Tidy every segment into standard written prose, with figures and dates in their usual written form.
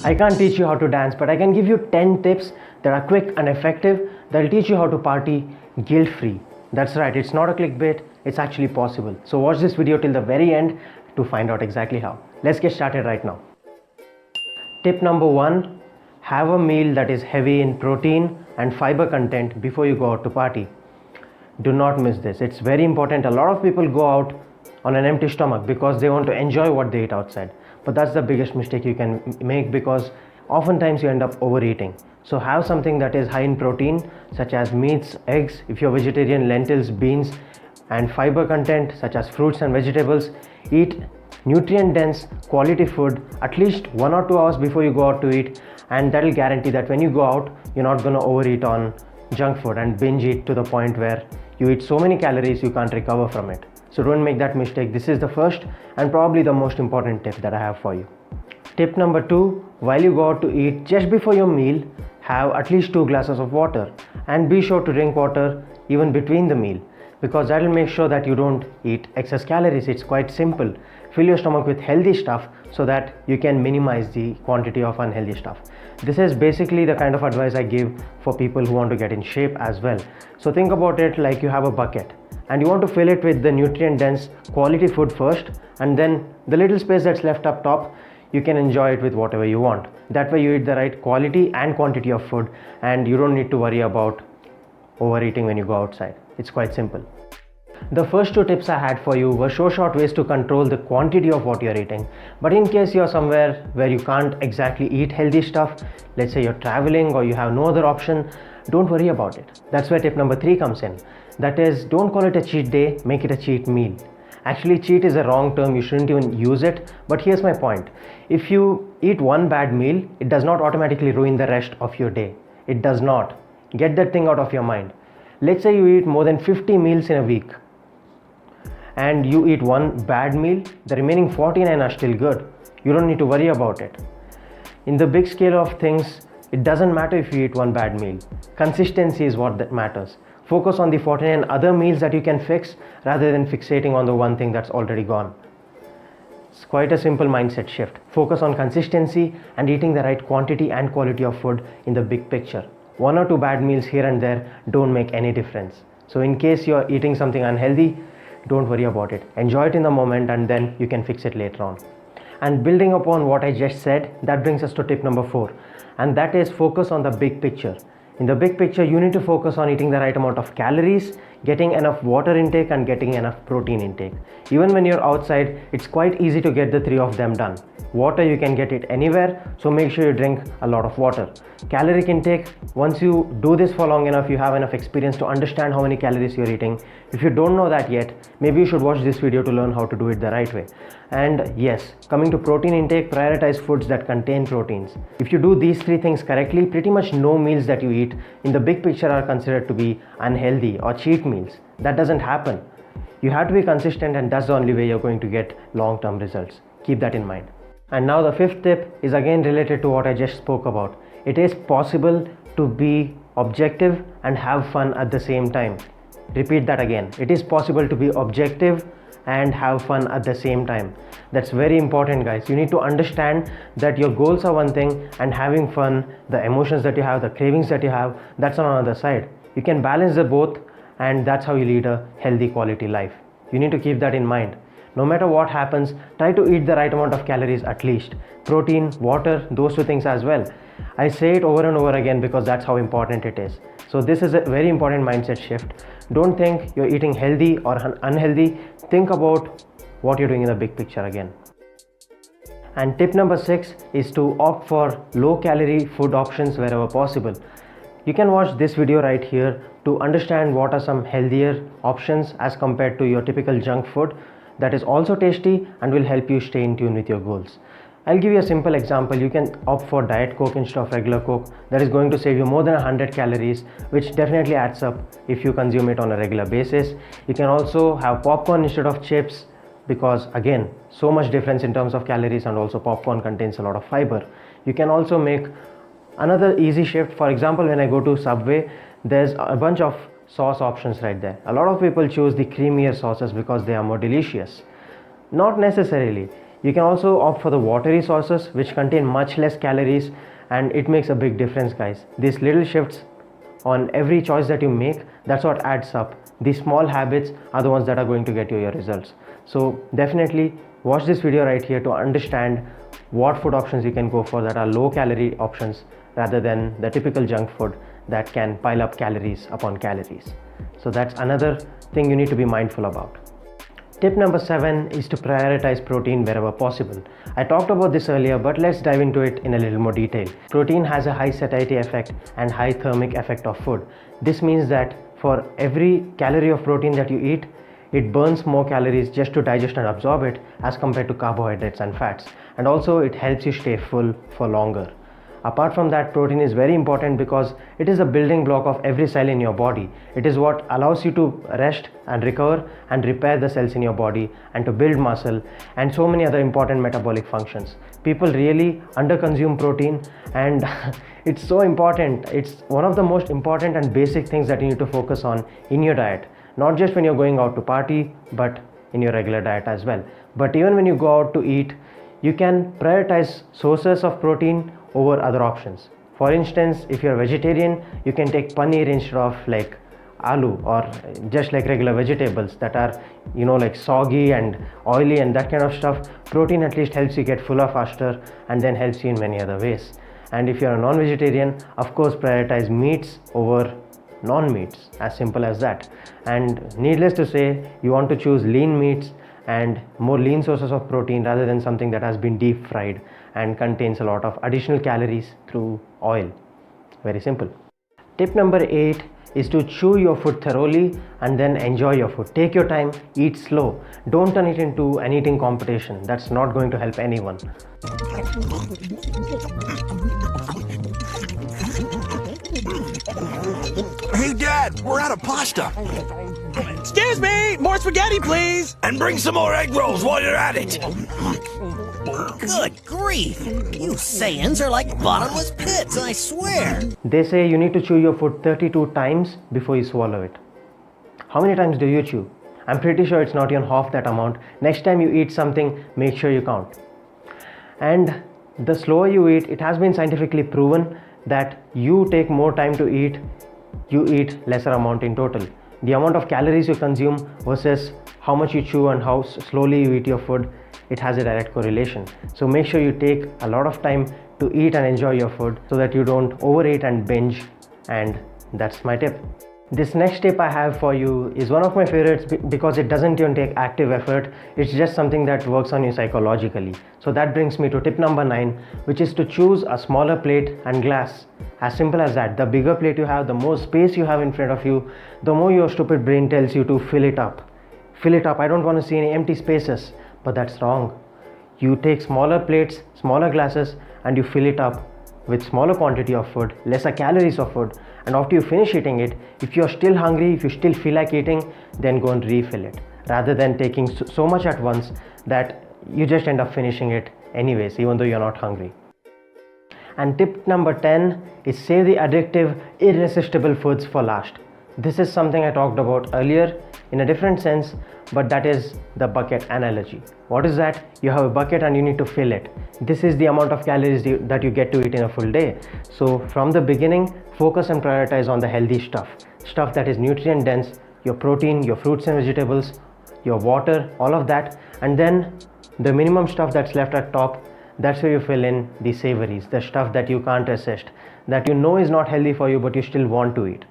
I can't teach you how to dance, but I can give you 10 tips that are quick and effective that will teach you how to party guilt-free. That's right, it's not a clickbait, it's actually possible. So watch this video till the very end to find out exactly how. Let's get started right now. Tip number 1, have a meal that is heavy in protein and fiber content before you go out to party. Do not miss this. It's very important. A lot of people go out on an empty stomach because they want to enjoy what they eat outside. But that's the biggest mistake you can make, because oftentimes you end up overeating. So have something that is high in protein, such as meats, eggs, if you're vegetarian, lentils, beans, and fiber content such as fruits and vegetables. Eat nutrient dense quality food at least 1 or 2 hours before you go out to eat, and that will guarantee that when you go out, you're not going to overeat on junk food and binge eat to the point where you eat so many calories you can't recover from it. So don't make that mistake. This is the first and probably the most important tip that I have for you. Tip number 2, while you go out to eat, just before your meal, have at least 2 glasses of water, and be sure to drink water even between the meal, because that will make sure that you don't eat excess calories. It's quite simple. Fill your stomach with healthy stuff so that you can minimize the quantity of unhealthy stuff. This is basically the kind of advice I give for people who want to get in shape as well. So think about it like you have a bucket and you want to fill it with the nutrient dense quality food first, and then the little space that's left up top, you can enjoy it with whatever you want. That way you eat the right quality and quantity of food, and you don't need to worry about overeating when you go outside. It's quite simple. The first 2 tips I had for you were short ways to control the quantity of what you're eating. But in case you're somewhere where you can't exactly eat healthy stuff, let's say you're traveling or you have no other option, don't worry about it. That's where tip number 3 comes in. That is, don't call it a cheat day, make it a cheat meal. Actually, cheat is a wrong term, you shouldn't even use it. But here's my point. If you eat one bad meal, it does not automatically ruin the rest of your day. It does not. Get that thing out of your mind. Let's say you eat more than 50 meals in a week, and you eat one bad meal, the remaining 49 are still good. You don't need to worry about it. In the big scale of things, it doesn't matter if you eat one bad meal. Consistency is what that matters. Focus on the 49 other meals that you can fix rather than fixating on the one thing that's already gone. It's quite a simple mindset shift. Focus on consistency and eating the right quantity and quality of food in the big picture. 1 or 2 bad meals here and there don't make any difference. So in case you're eating something unhealthy, don't worry about it. Enjoy it in the moment, and then you can fix it later on. And building upon what I just said, that brings us to tip number 4, and that is focus on the big picture. In the big picture, you need to focus on eating the right amount of calories, getting enough water intake, and getting enough protein intake. Even when you're outside, it's quite easy to get the 3 of them done. Water, you can get it anywhere, so make sure you drink a lot of water. Caloric intake, once you do this for long enough, you have enough experience to understand how many calories you're eating. If you don't know that yet, maybe you should watch this video to learn how to do it the right way. And yes, coming to protein intake, prioritize foods that contain proteins. If you do these 3 things correctly, pretty much no meals that you eat in the big picture are considered to be unhealthy or cheat meals. That doesn't happen. You have to be consistent, and that's the only way you're going to get long-term results. Keep that in mind. And now the 5th tip is again related to what I just spoke about. It is possible to be objective and have fun at the same time. Repeat that again. It is possible to be objective and have fun at the same time. That's very important, guys. You need to understand that your goals are one thing, and having fun, the emotions that you have, the cravings that you have, that's on another side. You can balance the both, and that's how you lead a healthy quality life. You need to keep that in mind. No matter what happens, try to eat the right amount of calories at least. Protein, water, those 2 things as well. I say it over and over again because that's how important it is. So this is a very important mindset shift. Don't think you're eating healthy or unhealthy. Think about what you're doing in the big picture again. And tip number 6 is to opt for low calorie food options wherever possible. You can watch this video right here to understand what are some healthier options as compared to your typical junk food that is also tasty and will help you stay in tune with your goals. I'll give you a simple example. You can opt for Diet Coke instead of regular Coke. That is going to save you more than 100 calories, which definitely adds up if you consume it on a regular basis. You can also have popcorn instead of chips, because again, so much difference in terms of calories, and also popcorn contains a lot of fiber. You can also make another easy shift. For example, when I go to Subway, there's a bunch of sauce options right there. A lot of people choose the creamier sauces because they are more delicious. Not necessarily. You can also opt for the watery sources, which contain much less calories, and it makes a big difference, guys. These little shifts on every choice that you make, that's what adds up. These small habits are the ones that are going to get you your results. So definitely watch this video right here to understand what food options you can go for that are low calorie options rather than the typical junk food that can pile up calories upon calories. So that's another thing you need to be mindful about. Tip number 7 is to prioritize protein wherever possible. I talked about this earlier, but let's dive into it in a little more detail. Protein has a high satiety effect and high thermic effect of food. This means that for every calorie of protein that you eat, it burns more calories just to digest and absorb it as compared to carbohydrates and fats. And also it helps you stay full for longer. Apart from that, protein is very important because it is a building block of every cell in your body. It is what allows you to rest and recover and repair the cells in your body and to build muscle and so many other important metabolic functions. People really underconsume protein, and it's so important. It's one of the most important and basic things that you need to focus on in your diet, not just when you're going out to party, but in your regular diet as well. But even when you go out to eat, you can prioritize sources of protein over other options. For instance, if you're a vegetarian, you can take paneer instead of like aloo, or just like regular vegetables that are, like soggy and oily and that kind of stuff. Protein at least helps you get fuller faster and then helps you in many other ways. And if you're a non-vegetarian, of course prioritize meats over non-meats, as simple as that. And needless to say, you want to choose lean meats and more lean sources of protein rather than something that has been deep fried and contains a lot of additional calories through oil. Very simple. Tip number 8 is to chew your food thoroughly and then enjoy your food. Take your time, eat slow. Don't turn it into an eating competition. That's not going to help anyone. Hey Dad, we're out of pasta. Excuse me, more spaghetti please. And bring some more egg rolls while you're at it. Good grief, you Saiyans are like bottomless pits, I swear. They say you need to chew your food 32 times before you swallow it. How many times do you chew? I'm pretty sure it's not even half that amount. Next time you eat something, make sure you count. And the slower you eat, it has been scientifically proven that you take more time to eat, you eat lesser amount in total. The amount of calories you consume versus how much you chew and how slowly you eat your food, it has a direct correlation. So make sure you take a lot of time to eat and enjoy your food so that you don't overeat and binge. And that's my tip. This next tip I have for you is one of my favorites because it doesn't even take active effort. It's just something that works on you psychologically. So that brings me to tip number 9, which is to choose a smaller plate and glass. As simple as that. The bigger plate you have, the more space you have in front of you, the more your stupid brain tells you to fill it up. Fill it up. I don't want to see any empty spaces. But that's wrong. You take smaller plates, smaller glasses, and you fill it up with smaller quantity of food, lesser calories of food, and after you finish eating it, if you're still hungry, if you still feel like eating, then go and refill it, rather than taking so much at once that you just end up finishing it anyways, even though you're not hungry. And tip number 10 is save the addictive, irresistible foods for last. This is something I talked about earlier in a different sense, but that is the bucket analogy. What is that? You have a bucket and you need to fill it. This is the amount of calories that you get to eat in a full day. So from the beginning, focus and prioritize on the healthy stuff that is nutrient dense, your protein, your fruits and vegetables, your water, all of that. And then the minimum stuff that's left at top, that's where you fill in the savories, the stuff that you can't resist, that you know is not healthy for you but you still want to eat.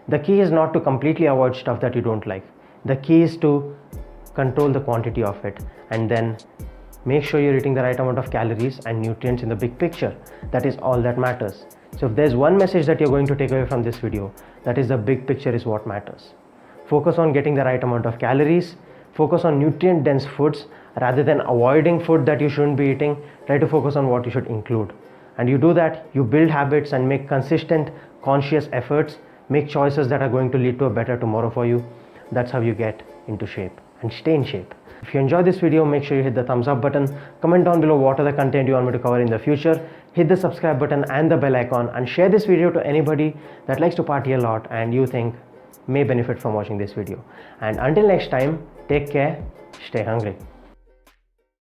The key is not to completely avoid stuff that you don't like. The key is to control the quantity of it and then make sure you're eating the right amount of calories and nutrients in the big picture. That is all that matters. So if there's one message that you're going to take away from this video, that is the big picture is what matters. Focus on getting the right amount of calories, focus on nutrient dense foods rather than avoiding food that you shouldn't be eating. Try to focus on what you should include. And you do that, you build habits and make consistent, conscious efforts, make choices that are going to lead to a better tomorrow for you. That's how you get into shape and stay in shape. If you enjoyed this video, make sure you hit the thumbs up button, comment down below what other content you want me to cover in the future, hit the subscribe button and the bell icon, and share this video to anybody that likes to party a lot and you think may benefit from watching this video. And until next time, take care, stay hungry.